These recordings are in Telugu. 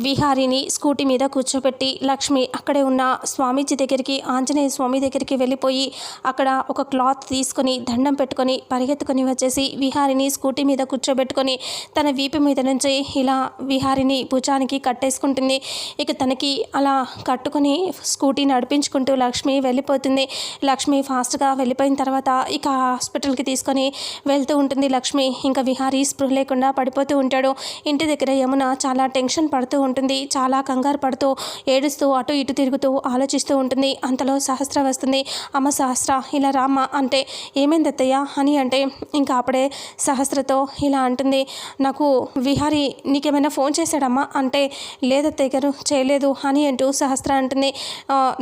విహారిని స్కూటీ మీద కూర్చోబెట్టి లక్ష్మి అక్కడే ఉన్న స్వామీజీ దగ్గరికి, ఆంజనేయ స్వామి దగ్గరికి వెళ్ళిపోయి అక్కడ ఒక క్లాత్ తీసుకొని దండం పెట్టుకొని పరిగెత్తుకొని వచ్చేసి విహారిని స్కూటీ మీద కూర్చోబెట్టుకొని తన వీపు మీద నుంచి ఇలా విహారిని భుజానికి కట్టేసుకుంటుంది. ఇక తనకి అలా కట్టుకొని స్కూటీ నడిపించుకుంటూ లక్ష్మి వెళ్ళిపోతుంది. లక్ష్మి ఫాస్ట్గా వెళ్ళిపోయిన తర్వాత ఇక హాస్పిటల్కి తీసుకొని వెళ్తూ ఉంటుంది లక్ష్మి. ఇంకా విహారి స్పృహ లేకుండా పడిపోతూ ఉంటాడు. ఇంటి దగ్గర యమున చాలా టెన్షన్ పడుతూ ఉంటుంది. చాలా కంగారు పడుతూ ఏడుస్తూ అటు ఇటు తిరుగుతూ ఆలోచిస్తూ ఉంటుంది. అంతలో సహస్ర వస్తుంది. అమ్మ సహస్ర ఇలా రామ్మ అంటే ఏమైంది అత్తయ్య అని అంటే ఇంకా అప్పుడే సహస్రతో ఇలా అంటుంది, నాకు విహారి నీకేమైనా ఫోన్ చేశాడమ్మా అంటే లేదత్తయ్య గారు చేయలేదు అని అంటూ సహస్ర అంటుంది.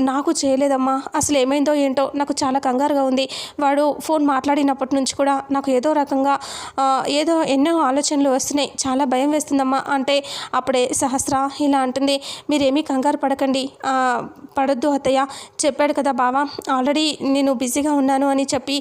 నాకు చేయలేదమ్మా, అసలు ఏమైందో ఏంటో నాకు చాలా కంగారుగా ఉంది. వాడు ఫోన్ మాట్లాడినప్పటి నుంచి కూడా నాకు ఏదో రకంగా ఏదో ఎన్నో ఆలోచనలు వస్తున్నాయి, చాలా భయం వేస్తుందమ్మా అంటే అప్పుడే సహస్ర ఇలా అంటుంది, మీరేమీ కంగారు పడకండి, పడొద్దు అత్తయ్య, చెప్పాడు కదా బావ ఆల్రెడీ నేను బిజీగా ఉన్నాను అని చెప్పి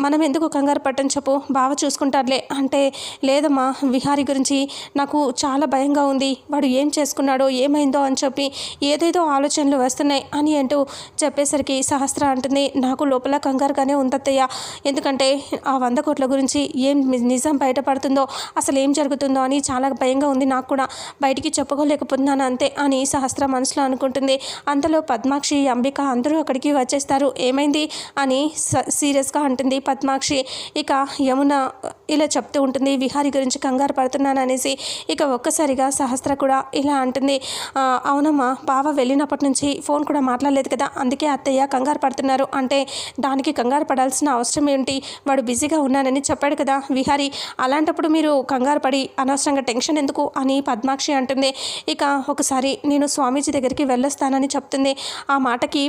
మనం ఎందుకు కంగారు పట్టని చెప్పు, బావ చూసుకుంటారులే అంటే లేదమ్మా విహారి గురించి నాకు చాలా భయంగా ఉంది, వాడు ఏం చేసుకున్నాడో ఏమైందో అని చెప్పి ఏదేదో ఆలోచనలు వస్తున్నాయి అని అంటూ చెప్పేసరికి సహస్ర అంటుంది, నాకు లోపల కంగారుగానే ఉందత్తయ్య, ఎందుకంటే ఆ 100 కోట్ల గురించి ఏం నిజం బయటపడుతుందో అసలు ఏం జరుగుతుందో అని చాలా భయంగా ఉంది, నాకు కూడా బయటికి చెప్పుకోలేకపోతున్నాను అంతే అని సహస్ర మనసులో అనుకుంటుంది. అంతలో పద్మాక్షి, అంబిక అందరూ అక్కడికి వచ్చేస్తారు. ఏమైంది అని సీరియస్గా అంటుంది పద్మాక్షి. ఇక యమున ఇలా చెప్తూ ఉంటుంది, విహారి గురించి కంగారు పడుతున్నాను అనేసి. ఇక ఒక్కసారిగా సహస్ర కూడా ఇలా అంటుంది, అవునమ్మా బావ వెళ్ళినప్పటి నుంచి ఫోన్ కూడా మాట్లాడలేదు కదా, అందుకే అత్తయ్య కంగారు పడుతున్నారు అంటే దానికి కంగారు పడాల్సిన అవసరం ఏంటి, వాడు బిజీగా ఉన్నానని చెప్పాడు కదా విహారి, అలాంటప్పుడు మీరు కంగారు పడి అనవసరంగా టెన్షన్ ఎందుకు అని పద్మాక్షి అంటుంది. ఇక ఒకసారి నేను స్వామీజీ దగ్గరికి వెళ్ళొస్తానని చెప్తుంది. ఆ మాటకి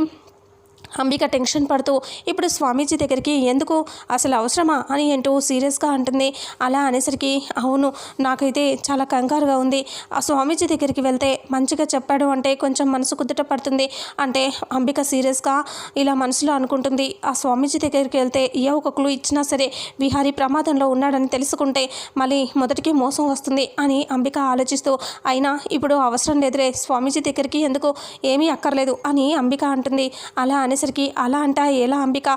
అంబిక టెన్షన్ పడుతూ ఇప్పుడు స్వామీజీ దగ్గరికి ఎందుకు, అసలు అవసరమా అని అంటూ సీరియస్గా అంటుంది. అలా అనేసరికి అవును నాకైతే చాలా కంగారుగా ఉంది, ఆ స్వామీజీ దగ్గరికి వెళ్తే మంచిగా చెప్పాడు అంటే కొంచెం మనసు కుదుట పడుతుంది అంటే అంబిక సీరియస్గా ఇలా మనసులో అనుకుంటుంది. ఆ స్వామీజీ దగ్గరికి వెళ్తే ఏ ఒక క్లూ ఇచ్చినా సరే విహారీ ప్రమాదంలో ఉన్నాడని తెలుసుకుంటే మళ్ళీ మొదటికి మోసం వస్తుంది అని అంబిక ఆలోచిస్తూ, అయినా ఇప్పుడు అవసరం లేదురే, స్వామీజీ దగ్గరికి ఎందుకు, ఏమీ అక్కర్లేదు అని అంబిక అంటుంది. అలా అనేసరికి అలా అంటా ఎలా అంబిక,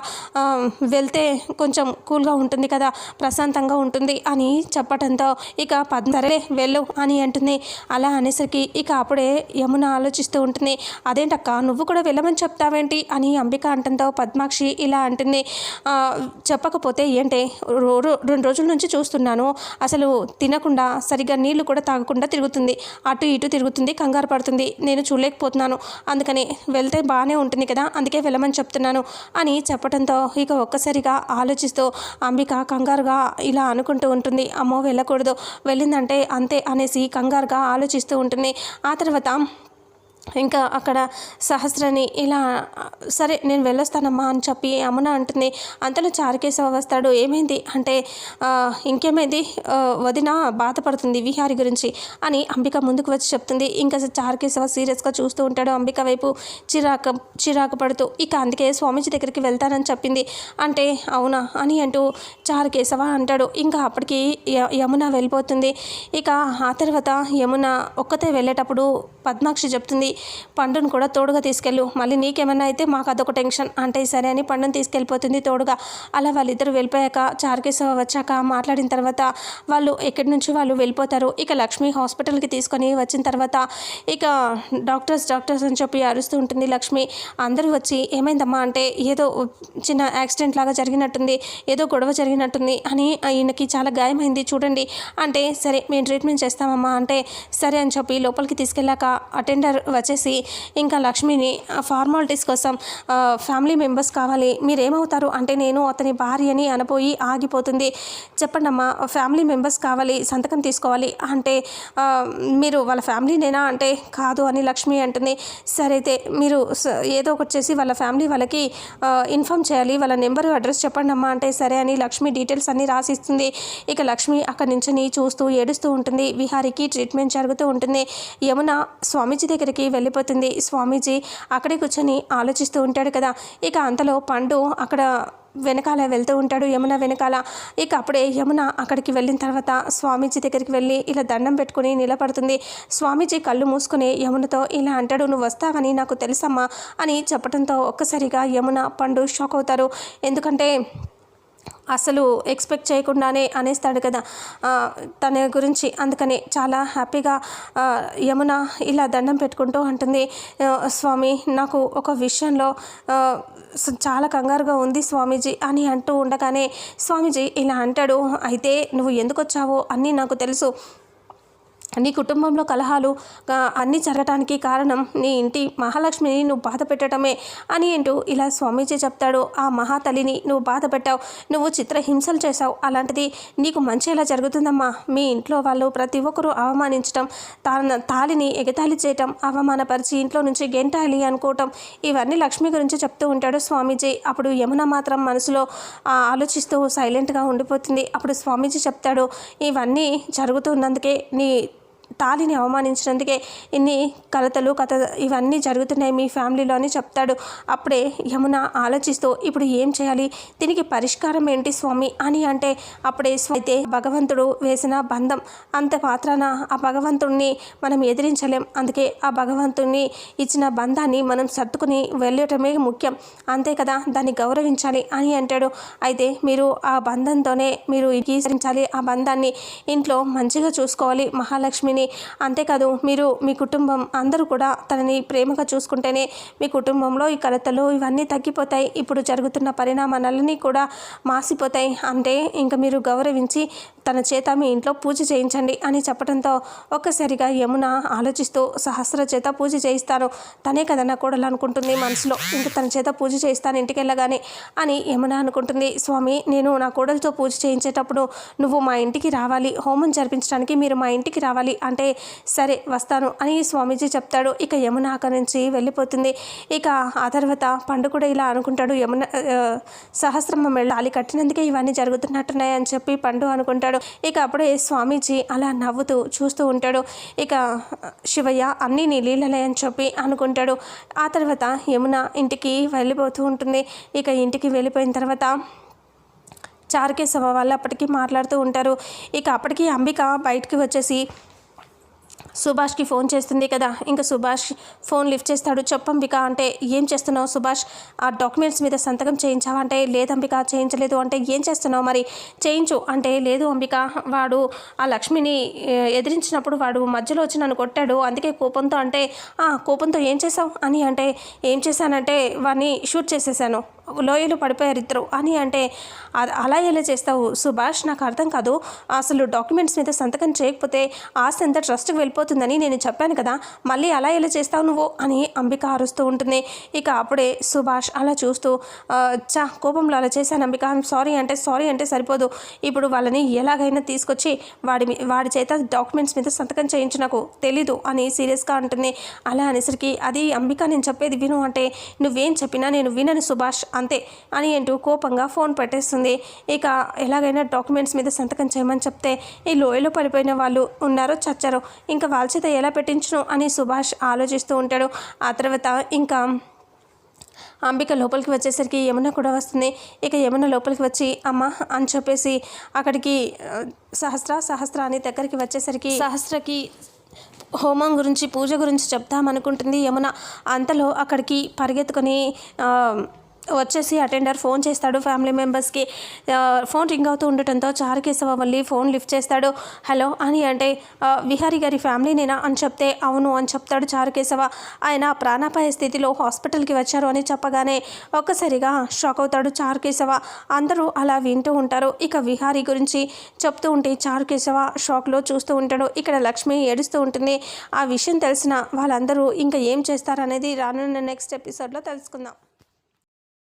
వెళ్తే కొంచెం కూల్గా ఉంటుంది కదా, ప్రశాంతంగా ఉంటుంది అని చెప్పటంతో ఇక సరే వెళ్ళు అని అంటుంది. అలా అనేసరికి ఇక అప్పుడే యమున ఆలోచిస్తూ ఉంటుంది, అదేంటక్క నువ్వు కూడా వెళ్ళమని చెప్తావేంటి అని అంబిక అంటంతో పద్మాక్షి ఇలా అంటుంది, చెప్పకపోతే ఏంటే 2 రోజుల నుంచి చూస్తున్నాను, అసలు తినకుండా సరిగ్గా నీళ్లు కూడా తాగకుండా తిరుగుతుంది, అటు ఇటు తిరుగుతుంది, కంగారు పడుతుంది, నేను చూడలేకపోతున్నాను, అందుకని వెళ్తే బాగానే ఉంటుంది కదా, అందుకే వెళ్ళమని చెప్తున్నాను అని చెప్పడంతో ఇక ఒక్కసారిగా ఆలోచిస్తూ అంబిక కంగారుగా ఇలా అనుకుంటూ ఉంటుంది, అమ్మో వెళ్ళకూడదు, వెళ్ళిందంటే అంతే అనేసి కంగారుగా ఆలోచిస్తూ ఉంటుంది. ఆ తర్వాత ఇంకా అక్కడ సహస్రని ఇలా సరే నేను వెళ్ళొస్తానమ్మా అని చెప్పి యమున అంటుంది. అంతలో చారుకేశవ వస్తాడు. ఏమైంది అంటే ఇంకేమైంది, వదిన బాధపడుతుంది విహారి గురించి అని అంబిక ముందుకు వచ్చి చెప్తుంది. ఇంకా చారుకేశవ సీరియస్గా చూస్తూ ఉంటాడు అంబిక వైపు చిరాకు పడుతూ. ఇక అందుకే స్వామీజీ దగ్గరికి వెళ్తానని చెప్పింది అంటే అవునా అని అంటూ చారుకేశవ అంటాడు. ఇంకా అప్పటికి యమున వెళ్ళిపోతుంది. ఇక ఆ తర్వాత యమున ఒక్కతే వెళ్ళేటప్పుడు పద్మాక్షి చెప్తుంది, పండును కూడా తోడుగా తీసుకెళ్ళు, మళ్ళీ నీకేమన్నా అయితే మాకు అదొక టెన్షన్ అంటే సరే అని పండును తీసుకెళ్ళిపోతుంది తోడుగా. అలా వాళ్ళిద్దరు వెళ్ళిపోయాక చారుకేశవ వచ్చాక మాట్లాడిన తర్వాత వాళ్ళు ఎక్కడి నుంచి వాళ్ళు వెళ్ళిపోతారు. ఇక లక్ష్మి హాస్పిటల్కి తీసుకొని వచ్చిన తర్వాత ఇక డాక్టర్స్ అని చెప్పి అరుస్తూ ఉంటుంది లక్ష్మి. అందరూ వచ్చి ఏమైందమ్మా అంటే ఏదో చిన్న యాక్సిడెంట్ లాగా జరిగినట్టుంది, ఏదో గొడవ జరిగినట్టుంది అని, ఈయనకి చాలా గాయమైంది చూడండి అంటే సరే మేము ట్రీట్మెంట్ చేస్తామమ్మా అంటే సరే అని చెప్పి లోపలికి తీసుకెళ్ళాక అటెండర్ వచ్చేసి ఇంకా లక్ష్మిని ఫార్మాలిటీస్ కోసం ఫ్యామిలీ మెంబర్స్ కావాలి, మీరేమవుతారు అంటే నేను అతని భార్యని అనపోయి ఆగిపోతుంది. చెప్పండి అమ్మా, ఫ్యామిలీ మెంబర్స్ కావాలి, సంతకం తీసుకోవాలి అంటే మీరు వాళ్ళ ఫ్యామిలీనేనా అంటే కాదు అని లక్ష్మి అంటుంది. సరే అయితే మీరు ఏదో ఒకటి చేసి వాళ్ళ ఫ్యామిలీ వాళ్ళకి ఇన్ఫామ్ చేయాలి, వాళ్ళ నెంబరు అడ్రస్ చెప్పండి అమ్మా అంటే సరే అని లక్ష్మి డీటెయిల్స్ అన్నీ రాసిస్తుంది. ఇక లక్ష్మి అక్కడి నుంచి చూస్తూ ఏడుస్తూ ఉంటుంది. విహారికి ట్రీట్మెంట్ జరుగుతూ ఉంటుంది. యమున స్వామీజీ దగ్గరికి వెళ్ళిపోతుంది. స్వామీజీ అక్కడే కూర్చొని ఆలోచిస్తూ ఉంటాడు కదా. ఇక అంతలో పండు అక్కడ వెనకాల వెళ్తూ ఉంటాడు యమున వెనకాల. ఇక అప్పుడే యమున అక్కడికి వెళ్ళిన తర్వాత స్వామీజీ దగ్గరికి వెళ్ళి ఇలా దండం పెట్టుకుని నిలబడుతుంది. స్వామీజీ కళ్ళు మూసుకుని యమునతో ఇలా అంటాడు, నువ్వు వస్తావని నాకు తెలుసమ్మా అని చెప్పడంతో ఒక్కసారిగా యమున పండు షాక్ అవుతారు. ఎందుకంటే అసలు ఎక్స్పెక్ట్ చేయకుండానే అనేస్తాడు కదా తన గురించి. అందుకని చాలా హ్యాపీగా యమున ఇలా దండం పెట్టుకుంటూ అంటుంది, స్వామి నాకు ఒక విషయంలో చాలా కంగారుగా ఉంది స్వామీజీ అని అంటూ ఉండగానే స్వామీజీ ఇలా అంటాడు, అయితే నువ్వు ఎందుకు వచ్చావో అన్నీ నాకు తెలుసు. నీ కుటుంబంలో కలహాలు అన్నీ జరగటానికి కారణం నీ ఇంటి మహాలక్ష్మిని నువ్వు బాధ పెట్టడమే అని అంటూ ఇలా స్వామీజీ చెప్తాడు. ఆ మహాతల్లిని నువ్వు బాధ పెట్టావు, నువ్వు చిత్రహింసలు చేశావు. అలాంటిది నీకు మంచి ఎలా జరుగుతుందమ్మా? మీ ఇంట్లో వాళ్ళు ప్రతి ఒక్కరూ అవమానించటం, తాలిని ఎగతాళి చేయటం, అవమానపరిచి ఇంట్లో నుంచి గెంటాలి అనుకోవటం, ఇవన్నీ లక్ష్మి గురించి చెప్తూ ఉంటాడు స్వామీజీ. అప్పుడు యమున మాత్రం మనసులో ఆలోచిస్తూ సైలెంట్గా ఉండిపోతుంది. అప్పుడు స్వామీజీ చెప్తాడు, ఇవన్నీ జరుగుతున్నందుకే నీ తాలిని అవమానించినందుకే ఇన్ని కలతలు ఇవన్నీ జరుగుతున్నాయి మీ ఫ్యామిలీలో అని చెప్తాడు. అప్పుడే యమున ఆలోచిస్తూ ఇప్పుడు ఏం చేయాలి, దీనికి పరిష్కారం ఏంటి స్వామి అని అంటే అప్పుడే అయితే భగవంతుడు వేసిన బంధం, అంత మాత్రాన ఆ భగవంతుడిని మనం ఎదిరించలేం. అందుకే ఆ భగవంతుడిని ఇచ్చిన బంధాన్ని మనం సర్దుకుని వెళ్ళటమే ముఖ్యం, అంతే కదా, దాన్ని గౌరవించాలి అని అంటాడు. అయితే మీరు ఆ బంధంతోనే మీరు గీసరించాలి, ఆ బంధాన్ని ఇంట్లో మంచిగా చూసుకోవాలి మహాలక్ష్మిని. అంతేకాదు మీరు మీ కుటుంబం అందరూ కూడా తనని ప్రేమగా చూసుకుంటేనే మీ కుటుంబంలో ఈ కలతలు ఇవన్నీ తగ్గిపోతాయి. ఇప్పుడు జరుగుతున్న పరిణామాలన్నీ కూడా మాసిపోతాయి. అంటే ఇంకా మీరు గౌరవించి తన చేత మీ ఇంట్లో పూజ చేయించండి అని చెప్పడంతో ఒక్కసారిగా యమున ఆలోచిస్తూ సహస్ర చేత పూజ చేయిస్తాను, తనే కదా నా కోడలు అనుకుంటుంది మనసులో. ఇంకా తన చేత పూజ చేయిస్తాను ఇంటికి వెళ్ళగానే అని యమున అనుకుంటుంది. స్వామి నేను నా కోడలతో పూజ చేయించేటప్పుడు నువ్వు మా ఇంటికి రావాలి, హోమం జరిపించడానికి మీరు మా ఇంటికి రావాలి అంటే సరే వస్తాను అని స్వామీజీ చెప్తాడు. ఇక యమున అక్కడి నుంచి వెళ్ళిపోతుంది. ఇక ఆ తర్వాత పండు కూడా ఇలా అనుకుంటాడు, యమున సహస్రమ్మ తాళి కట్టినందుకే ఇవన్నీ జరుగుతున్నట్టున్నాయి అని చెప్పి పండు అనుకుంటాడు. ఇక అప్పుడే స్వామీజీ అలా నవ్వుతూ చూస్తూ ఉంటాడు. ఇక శివయ్య అన్నీ నీ లీలలే అని చెప్పి అనుకుంటాడు. ఆ తర్వాత యమున ఇంటికి వెళ్ళిపోతూ ఉంటుంది. ఇక ఇంటికి వెళ్ళిపోయిన తర్వాత చారుకేశవ వాళ్ళు అప్పటికి మాట్లాడుతూ ఉంటారు. ఇక అప్పటికి అంబిక బయటికి వచ్చేసి సుభాష్కి ఫోన్ చేస్తుంది కదా. ఇంకా సుభాష్ ఫోన్ లిఫ్ట్ చేస్తాడు. చెప్పంబిక అంటే ఏం చేస్తున్నావు సుభాష్, ఆ డాక్యుమెంట్స్ మీద సంతకం చేయించావా అంటే లేదంబిక చేయించలేదు అంటే ఏం చేస్తున్నావు మరి చేయించు అంటే లేదు అంబిక, వాడు ఆ లక్ష్మిని ఎదిరించినప్పుడు వాడు మధ్యలో వచ్చి నన్ను కొట్టాడు, అందుకే కోపంతో అంటే కోపంతో ఏం చేసావు అని అంటే ఏం చేశానంటే వాడిని షూట్ చేసేసాను, లోయలు పడిపోయారు ఇద్దరు అని అంటే అలా ఎలా చేస్తావు సుభాష్, నాకు అర్థం కాదు, అసలు డాక్యుమెంట్స్ మీద సంతకం చేయకపోతే ఆస్తి ఎంత ట్రస్ట్కి వెళ్ళిపోతుందని నేను చెప్పాను కదా, మళ్ళీ అలా ఎలా చేస్తావు నువ్వు అని అంబిక అరుస్తూ ఉంటుంది. ఇక అప్పుడే సుభాష్ అలా చూస్తూ కోపంలో అలా చేశాను అంబిక, సారీ అంటే సరిపోదు, ఇప్పుడు వాళ్ళని ఎలాగైనా తీసుకొచ్చి వాడి చేత డాక్యుమెంట్స్ మీద సంతకం చేయించి నాకు తెలీదు అని సీరియస్గా అంటుంది. అలా అనేసరికి అది అంబిక నేను చెప్పేది విను అంటే నువ్వేం చెప్పినా నేను వినను సుభాష్ అంతే అని అంటూ కోపంగా ఫోన్ పెట్టేస్తుంది. ఇక ఎలాగైనా డాక్యుమెంట్స్ మీద సంతకం చేయమని చెప్తే ఈ లోయలో పడిపోయిన వాళ్ళు ఉన్నారో చచ్చారో ఇంకా వాళ్ళ చేత ఎలా పెట్టించును అని సుభాష్ ఆలోచిస్తూ ఉంటాడు. ఆ తర్వాత ఇంకా అంబిక లోపలికి వచ్చేసరికి యమున కూడా వస్తుంది. ఇక యమున లోపలికి వచ్చి అమ్మ అని చెప్పేసి అక్కడికి సహస్ర అని దగ్గరికి వచ్చేసరికి సహస్రకి హోమం గురించి పూజ గురించి చెప్తామనుకుంటుంది యమున. అంతలో అక్కడికి పరిగెత్తుకొని వచ్చేసి అటెండర్ ఫోన్ చేస్తాడు ఫ్యామిలీ మెంబర్స్కి. ఫోన్ రింగ్ అవుతూ ఉండటంతో చారుకేశవ వల్లి ఫోన్ లిఫ్ట్ చేస్తాడు. హలో అని అంటే విహారీ గారి ఫ్యామిలీనేనా అని చెప్తే అవును అని చెప్తాడు చారుకేశవ. ఆయన ప్రాణాపాయ స్థితిలో హాస్పిటల్కి వచ్చారు అని చెప్పగానే ఒక్కసారిగా షాక్ అవుతాడు చారుకేశవ. అందరూ అలా వింటూ ఉంటారు. ఇక విహారీ గురించి చెప్తూ ఉంటే చారుకేశవ షాక్లో చూస్తూ ఉంటాడు. ఇక్కడ లక్ష్మి ఏడుస్తూ ఉంటుంది. ఆ విషయం తెలిసిన వాళ్ళందరూ ఇంకా ఏం చేస్తారనేది రానున్న నెక్స్ట్ ఎపిసోడ్లో తెలుసుకుందాం.